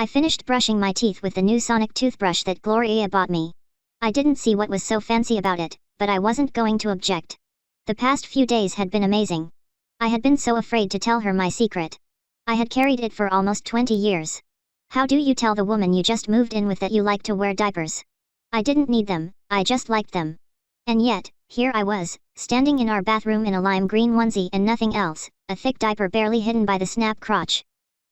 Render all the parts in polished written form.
I finished brushing my teeth with the new sonic toothbrush that Gloria bought me. I didn't see what was so fancy about it, but I wasn't going to object. The past few days had been amazing. I had been so afraid to tell her my secret. I had carried it for almost 20 years. How do you tell the woman you just moved in with that you like to wear diapers? I didn't need them, I just liked them. And yet, here I was, standing in our bathroom in a lime green onesie and nothing else, a thick diaper barely hidden by the snap crotch.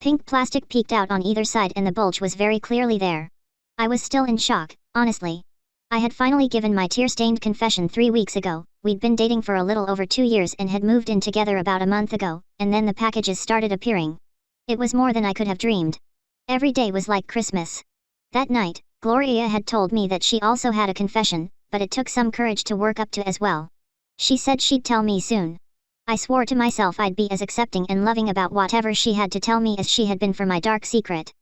Pink plastic peeked out on either side and the bulge was very clearly there. I was still in shock, honestly. I had finally given my tear-stained confession 3 weeks ago. We'd been dating for a little over 2 years and had moved in together about a month ago, and then the packages started appearing. It was more than I could have dreamed. Every day was like Christmas. That night, Gloria had told me that she also had a confession, but it took some courage to work up to as well. She said she'd tell me soon. I swore to myself I'd be as accepting and loving about whatever she had to tell me as she had been for my dark secret.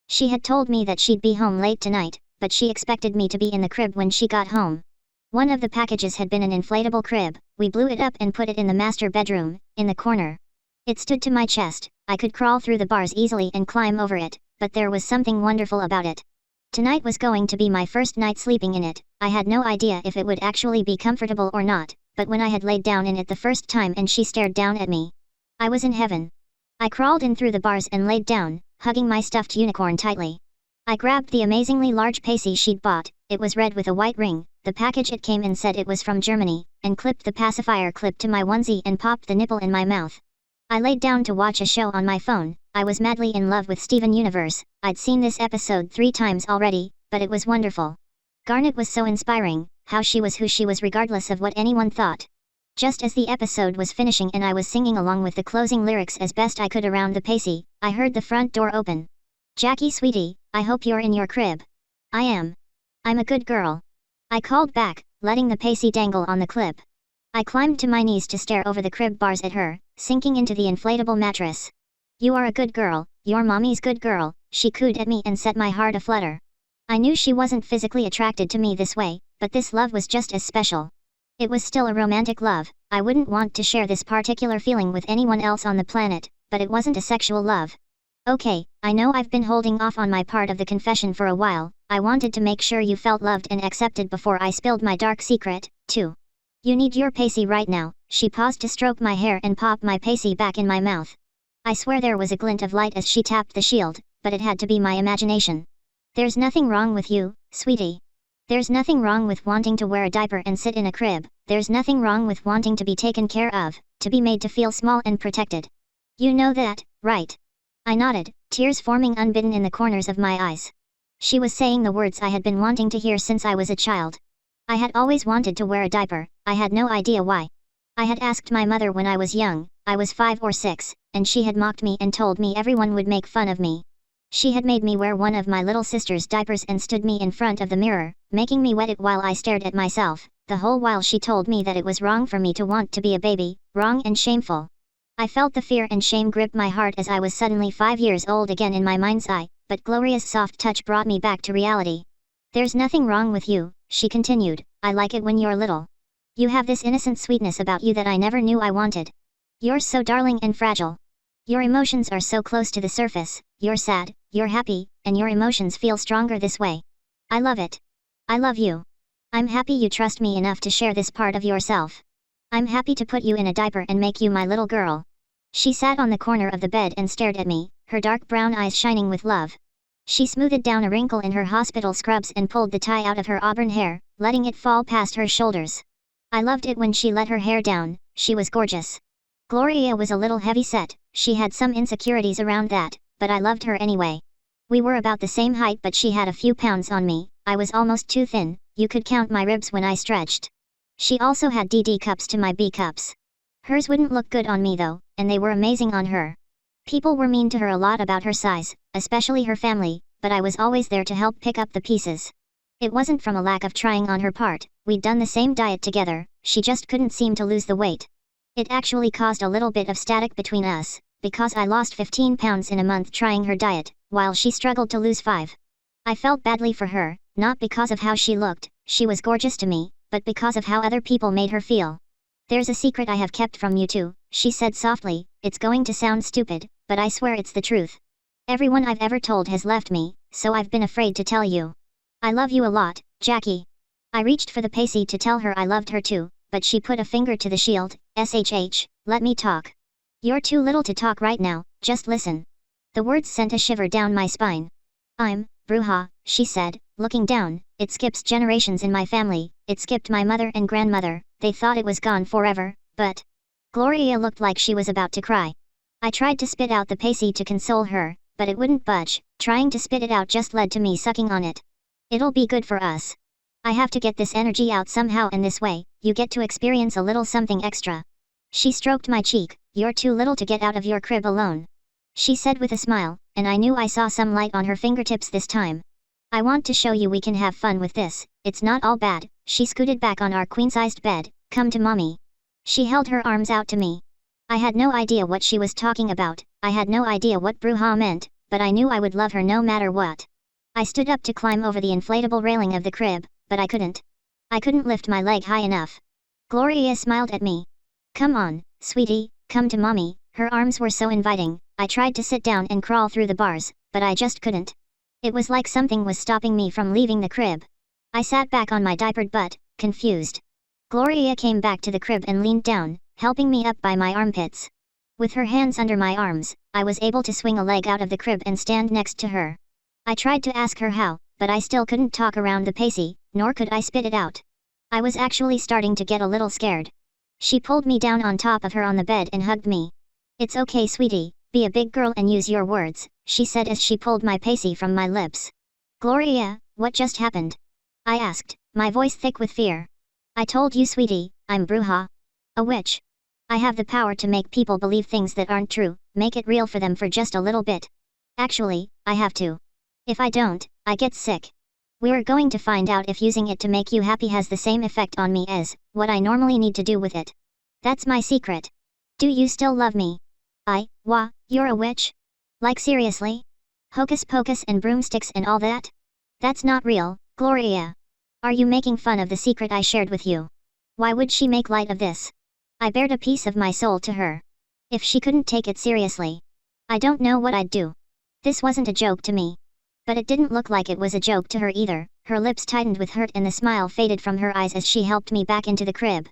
She had told me that she'd be home late tonight, but she expected me to be in the crib when she got home. One of the packages had been an inflatable crib. We blew it up and put it in the master bedroom, in the corner. It stood to my chest. I could crawl through the bars easily and climb over it, but there was something wonderful about it. Tonight was going to be my first night sleeping in it. I had no idea if it would actually be comfortable or not, but when I had laid down in it the first time and she stared down at me, I was in heaven. I crawled in through the bars and laid down, hugging my stuffed unicorn tightly. I grabbed the amazingly large pacey she'd bought. It was red with a white ring. The package it came in said it was from Germany, and clipped the pacifier clip to my onesie and popped the nipple in my mouth. I laid down to watch a show on my phone. I was madly in love with Steven Universe. I'd seen this episode 3 times already, but it was wonderful. Garnet was so inspiring, how she was who she was regardless of what anyone thought. Just as the episode was finishing and I was singing along with the closing lyrics as best I could around the pacey, I heard the front door open. "Jackie sweetie, I hope you're in your crib." "I am. I'm a good girl." I called back, letting the pacey dangle on the clip. I climbed to my knees to stare over the crib bars at her, sinking into the inflatable mattress. "You are a good girl, you're mommy's good girl," she cooed at me and set my heart aflutter. I knew she wasn't physically attracted to me this way, but this love was just as special. It was still a romantic love. I wouldn't want to share this particular feeling with anyone else on the planet, but it wasn't a sexual love. "Okay, I know I've been holding off on my part of the confession for a while. I wanted to make sure you felt loved and accepted before I spilled my dark secret, too. You need your pacey right now." She paused to stroke my hair and pop my pacey back in my mouth. I swear there was a glint of light as she tapped the shield, but it had to be my imagination. "There's nothing wrong with you, sweetie. There's nothing wrong with wanting to wear a diaper and sit in a crib. There's nothing wrong with wanting to be taken care of, to be made to feel small and protected. You know that, right?" I nodded, tears forming unbidden in the corners of my eyes. She was saying the words I had been wanting to hear since I was a child. I had always wanted to wear a diaper. I had no idea why. I had asked my mother when I was young. I was 5 or 6, and she had mocked me and told me everyone would make fun of me. She had made me wear one of my little sister's diapers and stood me in front of the mirror, making me wet it while I stared at myself, the whole while she told me that it was wrong for me to want to be a baby, wrong and shameful. I felt the fear and shame grip my heart as I was suddenly 5 years old again in my mind's eye, but Gloria's soft touch brought me back to reality. "There's nothing wrong with you," she continued. "I like it when you're little. You have this innocent sweetness about you that I never knew I wanted. You're so darling and fragile. Your emotions are so close to the surface. You're sad, you're happy, and your emotions feel stronger this way. I love it. I love you. I'm happy you trust me enough to share this part of yourself. I'm happy to put you in a diaper and make you my little girl." She sat on the corner of the bed and stared at me, her dark brown eyes shining with love. She smoothed down a wrinkle in her hospital scrubs and pulled the tie out of her auburn hair, letting it fall past her shoulders. I loved it when she let her hair down. She was gorgeous. Gloria was a little heavy-set. She had some insecurities around that, but I loved her anyway. We were about the same height, but she had a few pounds on me. I was almost too thin. You could count my ribs when I stretched. She also had DD cups to my B cups. Hers wouldn't look good on me though, and they were amazing on her. People were mean to her a lot about her size, especially her family, but I was always there to help pick up the pieces. It wasn't from a lack of trying on her part. We'd done the same diet together. She just couldn't seem to lose the weight. It actually caused a little bit of static between us, because I lost 15 pounds in a month trying her diet, while she struggled to lose 5. I felt badly for her, not because of how she looked, she was gorgeous to me, but because of how other people made her feel. "There's a secret I have kept from you too," she said softly. "It's going to sound stupid, but I swear it's the truth. Everyone I've ever told has left me, so I've been afraid to tell you. I love you a lot, Jackie. I reached for the pacey to tell her I loved her too, but she put a finger to the shield. SHH, let me talk. You're too little to talk right now, just listen. The words sent a shiver down my spine. I'm Bruja, she said, looking down. It skips generations in my family, it skipped my mother and grandmother, they thought it was gone forever, but... Gloria looked like she was about to cry. I tried to spit out the pacey to console her, but it wouldn't budge. Trying to spit it out just led to me sucking on it. It'll be good for us. I have to get this energy out somehow, and this way, you get to experience a little something extra. She stroked my cheek. You're too little to get out of your crib alone, she said with a smile, and I knew I saw some light on her fingertips this time. I want to show you we can have fun with this, it's not all bad. She scooted back on our queen-sized bed. Come to mommy. She held her arms out to me. I had no idea what she was talking about, I had no idea what Bruja meant, but I knew I would love her no matter what. I stood up to climb over the inflatable railing of the crib, but I couldn't. I couldn't lift my leg high enough. Gloria smiled at me. Come on, sweetie, come to mommy. Her arms were so inviting. I tried to sit down and crawl through the bars, but I just couldn't. It was like something was stopping me from leaving the crib. I sat back on my diapered butt, confused. Gloria came back to the crib and leaned down, helping me up by my armpits. With her hands under my arms, I was able to swing a leg out of the crib and stand next to her. I tried to ask her how, but I still couldn't talk around the pacey, nor could I spit it out. I was actually starting to get a little scared. She pulled me down on top of her on the bed and hugged me. It's okay, sweetie, be a big girl and use your words, she said as she pulled my pacey from my lips. Gloria, what just happened? I asked, my voice thick with fear. I told you, sweetie, I'm Bruja. A witch. I have the power to make people believe things that aren't true, make it real for them for just a little bit. Actually, I have to. If I don't, I get sick. We're going to find out if using it to make you happy has the same effect on me as what I normally need to do with it. That's my secret. Do you still love me? You're a witch? Like seriously? Hocus pocus and broomsticks and all that? That's not real, Gloria. Are you making fun of the secret I shared with you? Why would she make light of this? I bared a piece of my soul to her. If she couldn't take it seriously, I don't know what I'd do. This wasn't a joke to me. But it didn't look like it was a joke to her either. Her lips tightened with hurt and the smile faded from her eyes as she helped me back into the crib.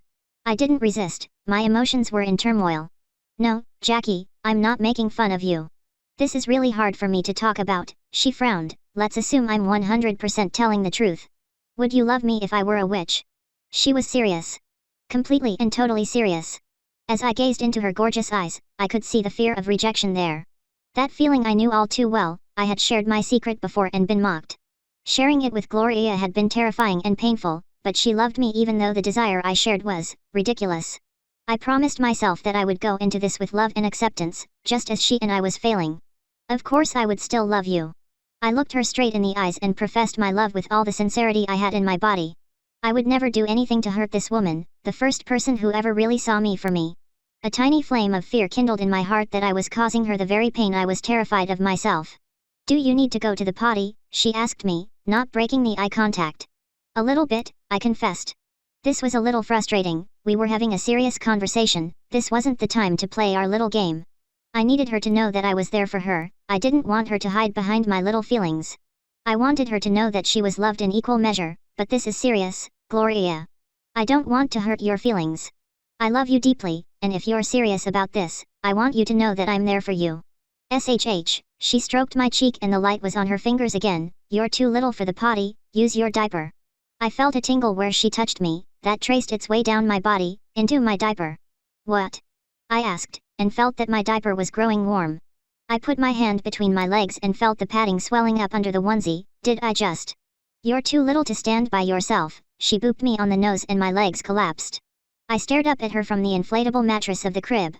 I didn't resist, my emotions were in turmoil. No, Jackie, I'm not making fun of you. This is really hard for me to talk about, she frowned. Let's assume I'm 100% telling the truth. Would you love me if I were a witch? She was serious. Completely and totally serious. As I gazed into her gorgeous eyes, I could see the fear of rejection there. That feeling I knew all too well. I had shared my secret before and been mocked. Sharing it with Gloria had been terrifying and painful, but she loved me even though the desire I shared was ridiculous. I promised myself that I would go into this with love and acceptance, just as she and I was failing. Of course I would still love you. I looked her straight in the eyes and professed my love with all the sincerity I had in my body. I would never do anything to hurt this woman, the first person who ever really saw me for me. A tiny flame of fear kindled in my heart that I was causing her the very pain I was terrified of myself. Do you need to go to the potty? She asked me, not breaking the eye contact. A little bit, I confessed. This was a little frustrating, we were having a serious conversation, this wasn't the time to play our little game. I needed her to know that I was there for her, I didn't want her to hide behind my little feelings. I wanted her to know that she was loved in equal measure, but this is serious, Gloria. I don't want to hurt your feelings. I love you deeply, and if you're serious about this, I want you to know that I'm there for you. SHH, she stroked my cheek and the light was on her fingers again. You're too little for the potty, use your diaper. I felt a tingle where she touched me, that traced its way down my body, into my diaper. What? I asked, and felt that my diaper was growing warm. I put my hand between my legs and felt the padding swelling up under the onesie. Did I just? You're too little to stand by yourself, she booped me on the nose and my legs collapsed. I stared up at her from the inflatable mattress of the crib.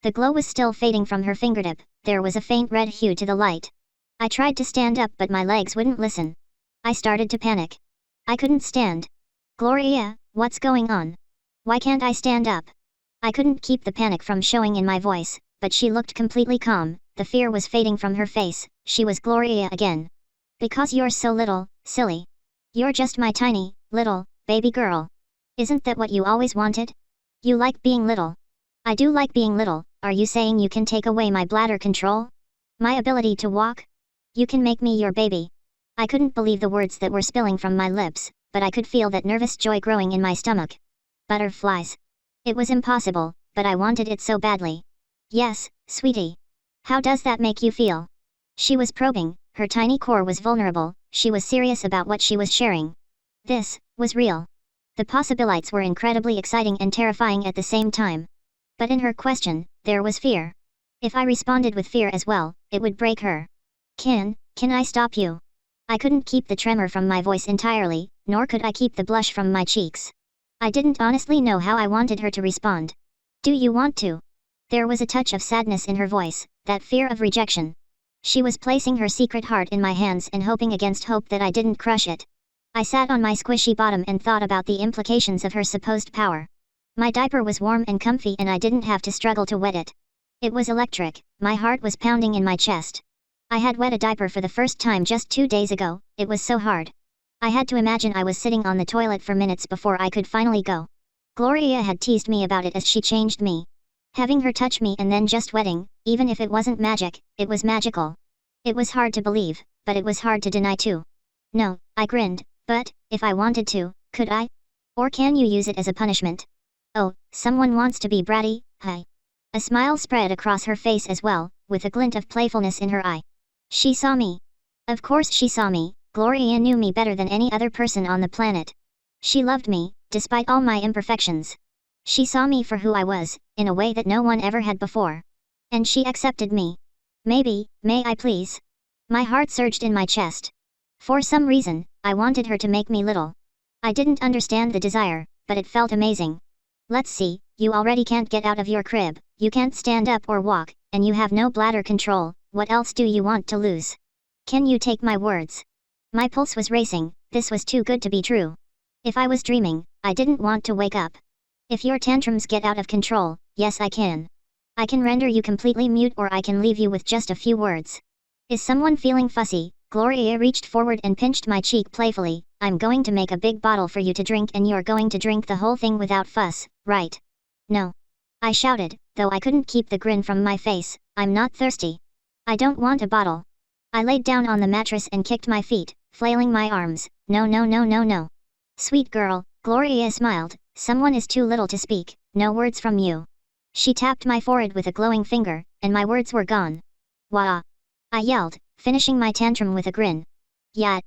The glow was still fading from her fingertip, there was a faint red hue to the light. I tried to stand up but my legs wouldn't listen. I started to panic. I couldn't stand. Gloria, what's going on? Why can't I stand up? I couldn't keep the panic from showing in my voice, but she looked completely calm, the fear was fading from her face, she was Gloria again. Because you're so little, silly. You're just my tiny, little, baby girl. Isn't that what you always wanted? You like being little. I do like being little, are you saying you can take away my bladder control? My ability to walk? You can make me your baby. I couldn't believe the words that were spilling from my lips, but I could feel that nervous joy growing in my stomach. Butterflies. It was impossible, but I wanted it so badly. Yes, sweetie. How does that make you feel? She was probing, her tiny core was vulnerable, she was serious about what she was sharing. This was real. The possibilities were incredibly exciting and terrifying at the same time. But in her question, there was fear. If I responded with fear as well, it would break her. Can I stop you? I couldn't keep the tremor from my voice entirely, nor could I keep the blush from my cheeks. I didn't honestly know how I wanted her to respond. Do you want to? There was a touch of sadness in her voice, that fear of rejection. She was placing her secret heart in my hands and hoping against hope that I didn't crush it. I sat on my squishy bottom and thought about the implications of her supposed power. My diaper was warm and comfy and I didn't have to struggle to wet it. It was electric, my heart was pounding in my chest. I had wet a diaper for the first time just 2 days ago, it was so hard. I had to imagine I was sitting on the toilet for minutes before I could finally go. Gloria had teased me about it as she changed me. Having her touch me and then just wetting, even if it wasn't magic, it was magical. It was hard to believe, but it was hard to deny too. No, I grinned, but, if I wanted to, could I? Or can you use it as a punishment? Oh, someone wants to be bratty, hi. A smile spread across her face as well, with a glint of playfulness in her eye. She saw me. Of course she saw me, Gloria knew me better than any other person on the planet. She loved me, despite all my imperfections. She saw me for who I was, in a way that no one ever had before. And she accepted me. Maybe, may I please? My heart surged in my chest. For some reason, I wanted her to make me little. I didn't understand the desire, but it felt amazing. Let's see, you already can't get out of your crib, you can't stand up or walk, and you have no bladder control, what else do you want to lose? Can you take my words? My pulse was racing, this was too good to be true. If I was dreaming, I didn't want to wake up. If your tantrums get out of control, yes I can. I can render you completely mute or I can leave you with just a few words. Is someone feeling fussy? Gloria reached forward and pinched my cheek playfully. I'm going to make a big bottle for you to drink and you're going to drink the whole thing without fuss, right? No. I shouted, though I couldn't keep the grin from my face. I'm not thirsty. I don't want a bottle. I laid down on the mattress and kicked my feet, flailing my arms. No no no no no. Sweet girl, Gloria smiled. Someone is too little to speak, no words from you. She tapped my forehead with a glowing finger, and my words were gone. Wah! I yelled, finishing my tantrum with a grin. Yeah.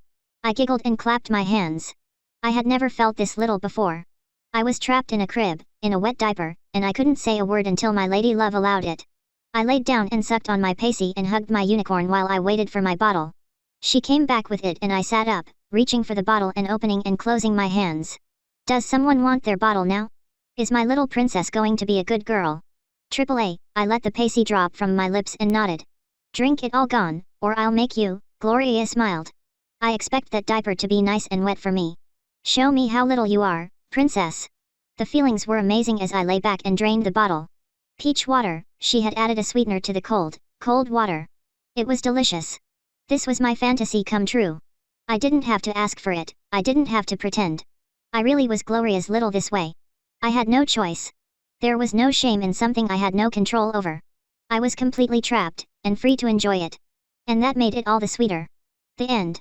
I giggled and clapped my hands. I had never felt this little before. I was trapped in a crib, in a wet diaper, and I couldn't say a word until my lady love allowed it. I laid down and sucked on my pacey and hugged my unicorn while I waited for my bottle. She came back with it and I sat up, reaching for the bottle and opening and closing my hands. Does someone want their bottle now? Is my little princess going to be a good girl? AAA, I let the pacey drop from my lips and nodded. Drink it all gone, or I'll make you, Gloria smiled. I expect that diaper to be nice and wet for me. Show me how little you are, princess. The feelings were amazing as I lay back and drained the bottle. Peach water, she had added a sweetener to the cold water. It was delicious. This was my fantasy come true. I didn't have to ask for it, I didn't have to pretend. I really was Gloria's little this way. I had no choice. There was no shame in something I had no control over. I was completely trapped, and free to enjoy it. And that made it all the sweeter. The end.